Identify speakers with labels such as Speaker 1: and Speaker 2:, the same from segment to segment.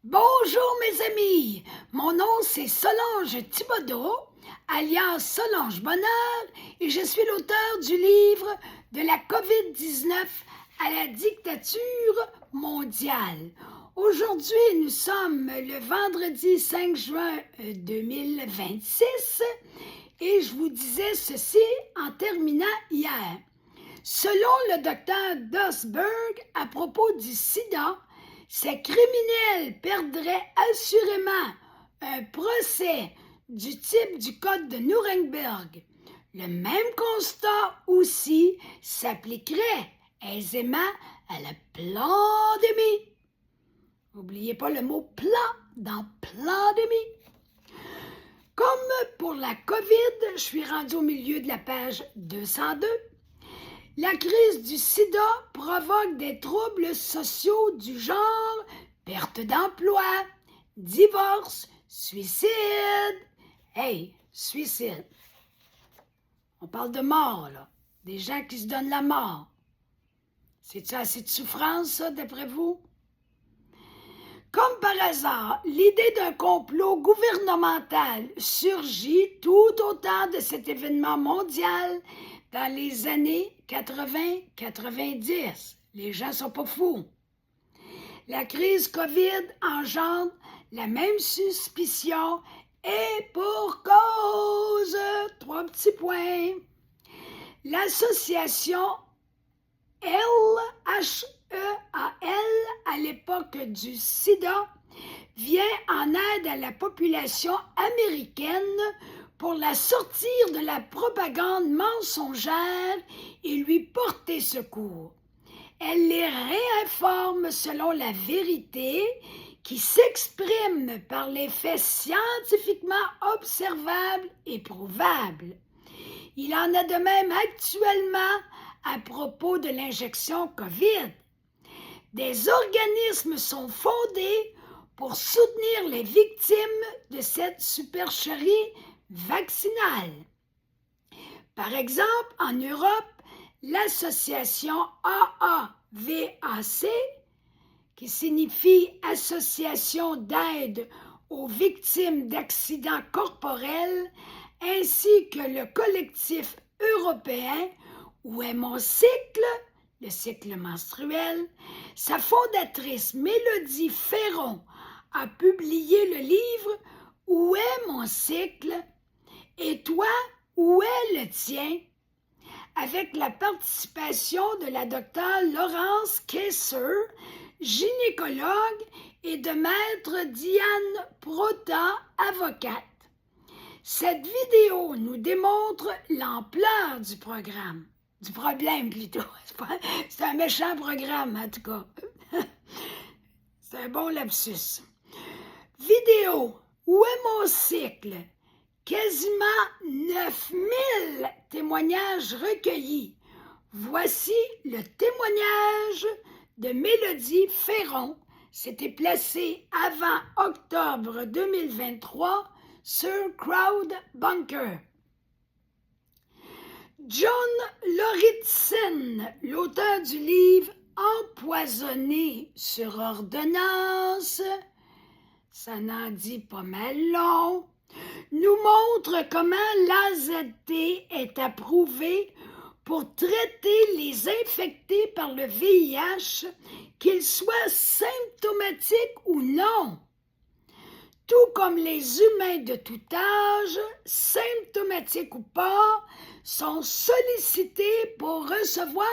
Speaker 1: Bonjour mes amis, mon nom c'est Solange Thibodeau, alias Solange Bonheur, et je suis l'auteur du livre de la COVID-19 à la dictature mondiale. Aujourd'hui, nous sommes le vendredi 5 juin 2026 et je vous disais ceci en terminant hier. Selon le docteur Dosberg à propos du sida, ces criminels perdraient assurément un procès du type du Code de Nuremberg. Le même constat aussi s'appliquerait aisément à la pandémie. N'oubliez pas le mot plan dans pandémie. Comme pour la COVID, je suis rendue au milieu de la page 202. La crise du sida provoque des troubles sociaux du genre perte d'emploi, divorce, suicide. Hey, suicide. On parle de mort, là. Des gens qui se donnent la mort. C'est-tu assez de souffrance, ça, d'après vous? Comme par hasard, l'idée d'un complot gouvernemental surgit tout au temps de cet événement mondial dans les années 80-90. Les gens sont pas fous. La crise COVID engendre la même suspicion et pour cause, 3 petits points. L'association LHEAL à l'époque du sida vient en aide à la population américaine pour la sortir de la propagande mensongère et lui porter secours. Elle les réinforme selon la vérité qui s'exprime par les faits scientifiquement observables et prouvables. Il en a de même actuellement à propos de l'injection COVID. Des organismes sont fondés pour soutenir les victimes de cette supercherie vaccinale. Par exemple, en Europe, l'association AAVAC, qui signifie Association d'aide aux victimes d'accidents corporels, ainsi que le collectif européen Où est mon cycle? Le cycle menstruel. Sa fondatrice Mélodie Ferron a publié le livre Où est mon cycle? Et toi, où est le tien? Avec la participation de la docteure Laurence Kayser, gynécologue, et de maître Diane Prota, avocate. Cette vidéo nous démontre l'ampleur du problème plutôt. C'est un méchant programme, en tout cas. C'est un bon lapsus. Vidéo. Où est mon cycle? Quasiment 9000 témoignages recueillis. Voici le témoignage de Mélodie Ferron. C'était placé avant octobre 2023 sur CrowdBunker. John Lauritsen, l'auteur du livre Empoisonné sur ordonnance, ça n'en dit pas mal long, nous montre comment l'AZT est approuvé pour traiter les infectés par le VIH, qu'ils soient symptomatiques ou non. Tout comme les humains de tout âge, symptomatiques ou pas, sont sollicités pour recevoir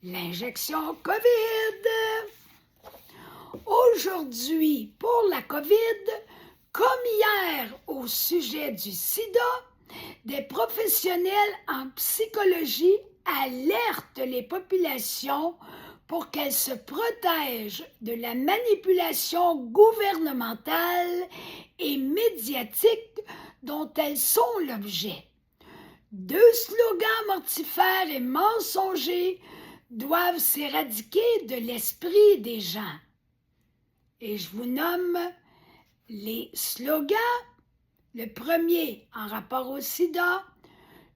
Speaker 1: l'injection COVID. Aujourd'hui, pour la COVID, comme hier au sujet du sida, des professionnels en psychologie alertent les populations pour qu'elles se protègent de la manipulation gouvernementale et médiatique dont elles sont l'objet. 2 slogans mortifères et mensongers doivent s'éradiquer de l'esprit des gens. Et je vous nomme les slogans. Le premier, en rapport au sida,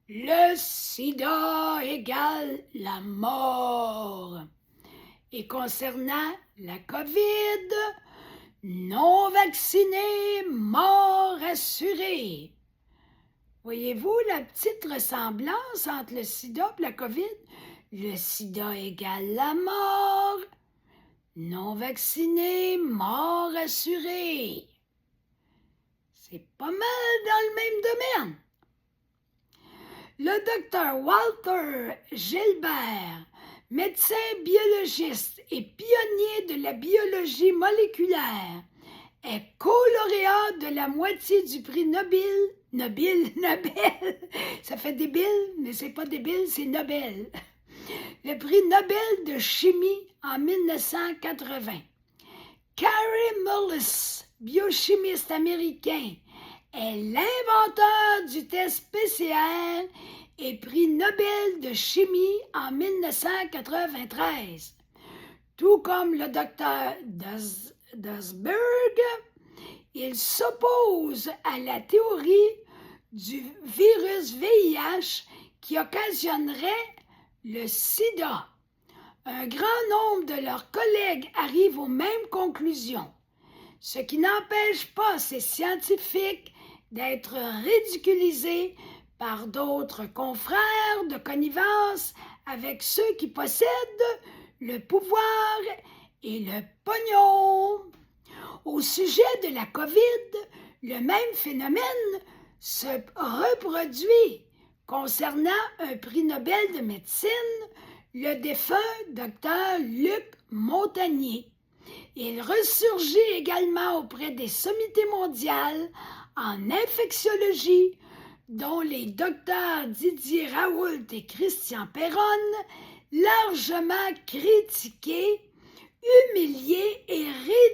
Speaker 1: le sida égale la mort. Et concernant la COVID, Non vacciné, mort assurée. Voyez-vous la petite ressemblance entre le sida et la COVID? Le sida égale la mort. Non vacciné, mort assurée. C'est pas mal dans le même domaine. Le docteur Walter Gilbert, médecin biologiste et pionnier de la biologie moléculaire, est co-lauréat de la moitié du prix Nobel, ça fait débile, mais c'est pas débile, c'est Nobel. Le prix Nobel de chimie en 1980. Kary Mullis, biochimiste américain, est l'inventeur du test PCR et prix Nobel de chimie en 1993. Tout comme le docteur Duesberg, il s'oppose à la théorie du virus VIH qui occasionnerait le sida. Un grand nombre de leurs collègues arrivent aux mêmes conclusions, ce qui n'empêche pas ces scientifiques d'être ridiculisés par d'autres confrères de connivence avec ceux qui possèdent le pouvoir et le pognon. Au sujet de la COVID, le même phénomène se reproduit concernant un prix Nobel de médecine, le défunt Dr Luc Montagnier. Il ressurgit également auprès des sommités mondiales en infectiologie, dont les docteurs Didier Raoult et Christian Perron, largement critiqués, humiliés et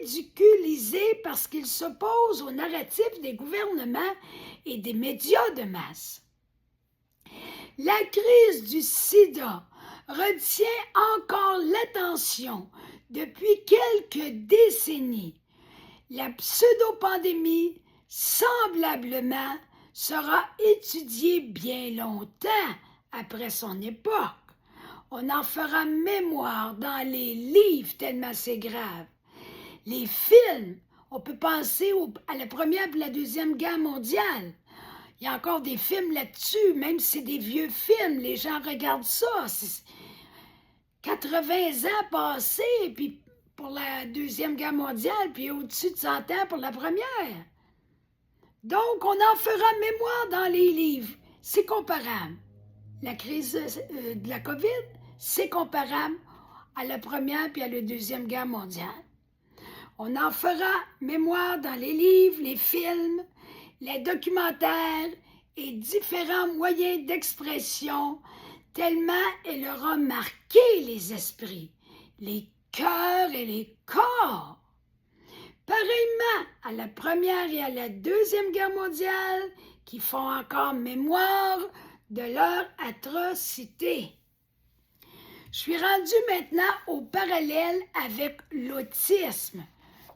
Speaker 1: ridiculisés parce qu'ils s'opposent au narratif des gouvernements et des médias de masse. La crise du sida retient encore l'attention depuis quelques décennies. La pseudo-pandémie, semblablement, sera étudiée bien longtemps après son époque. On en fera mémoire dans les livres tellement c'est grave. Les films, on peut penser à la Première et la Deuxième Guerre mondiale. Il y a encore des films là-dessus, même si c'est des vieux films, les gens regardent ça. C'est 80 ans passés, puis pour la Deuxième Guerre mondiale, puis au-dessus de 100 ans pour la Première. Donc, on en fera mémoire dans les livres. C'est comparable. La crise de la COVID, c'est comparable à la Première puis à la Deuxième Guerre mondiale. On en fera mémoire dans les livres, les films, les documentaires et différents moyens d'expression, tellement elle aura marqué les esprits, les cœurs et les corps. Pareillement à la Première et à la Deuxième Guerre mondiale, qui font encore mémoire de leur atrocité. Je suis rendue maintenant au parallèle avec l'autisme.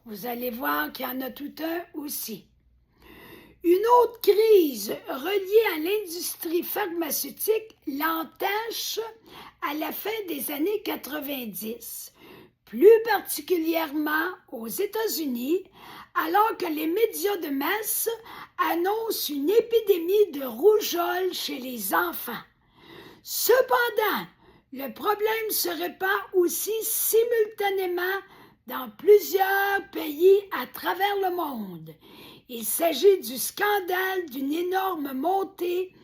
Speaker 1: Vous allez voir qu'il y en a tout un aussi. Une autre crise reliée à l'industrie pharmaceutique l'entache à la fin des années 90, plus particulièrement aux États-Unis, alors que les médias de masse annoncent une épidémie de rougeole chez les enfants. Cependant, le problème se répand aussi simultanément dans plusieurs pays à travers le monde. Il s'agit du scandale d'une énorme montée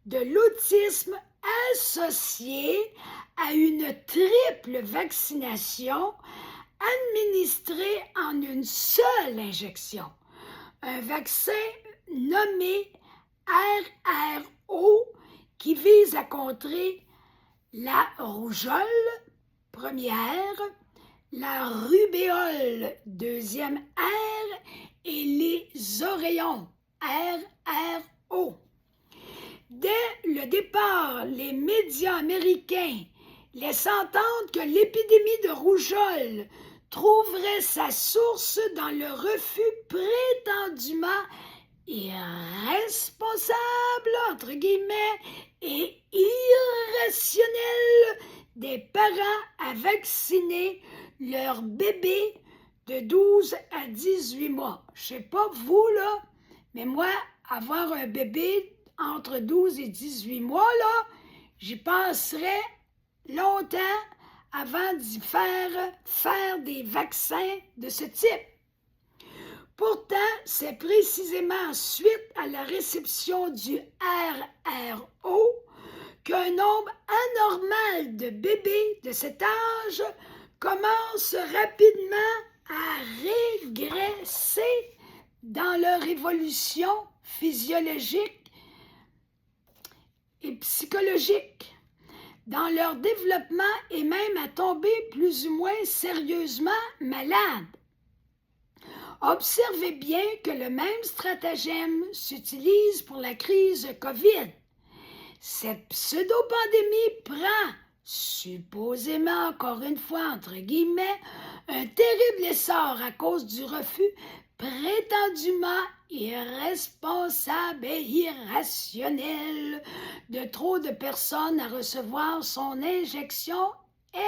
Speaker 1: de l'autisme associé à une triple vaccination administrée en une seule injection. Un vaccin nommé RRO qui vise à contrer la rougeole, première, la rubéole, deuxième R, et les oreillons, RRO. Dès le départ, les médias américains laissent entendre que l'épidémie de rougeole trouverait sa source dans le refus prétendument irresponsable, entre guillemets, et irrationnel des parents à vacciner leurs bébés de 12 à 18 mois. Je sais pas vous, là, mais moi, avoir un bébé entre 12 et 18 mois, là, j'y penserais longtemps avant d'y faire des vaccins de ce type. Pourtant, c'est précisément suite à la réception du RRO qu'un nombre anormal de bébés de cet âge commence rapidement à régresser dans leur évolution physiologique et psychologique, dans leur développement et même à tomber plus ou moins sérieusement malades. Observez bien que le même stratagème s'utilise pour la crise COVID. Cette pseudo-pandémie prend, supposément, encore une fois, entre guillemets, un terrible essor à cause du refus prétendument irresponsable et irrationnel de trop de personnes à recevoir son injection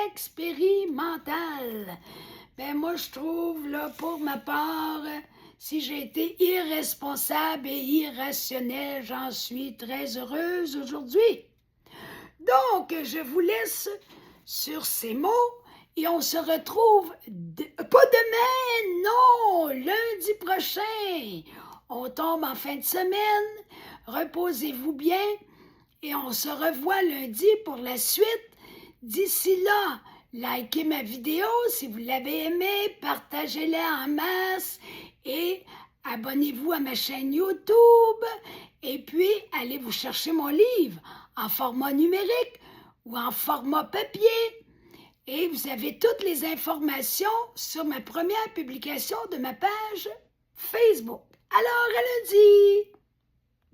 Speaker 1: expérimentale. Ben moi, je trouve, là, pour ma part, si j'ai été irresponsable et irrationnelle, j'en suis très heureuse aujourd'hui. Donc, je vous laisse sur ces mots et on se retrouve, pas demain, non, lundi prochain. On tombe en fin de semaine, reposez-vous bien et on se revoit lundi pour la suite. D'ici là, likez ma vidéo si vous l'avez aimée, partagez-la en masse et abonnez-vous à ma chaîne YouTube. Et puis, allez vous chercher mon livre en format numérique ou en format papier. Et vous avez toutes les informations sur ma première publication de ma page Facebook. Alors, à lundi!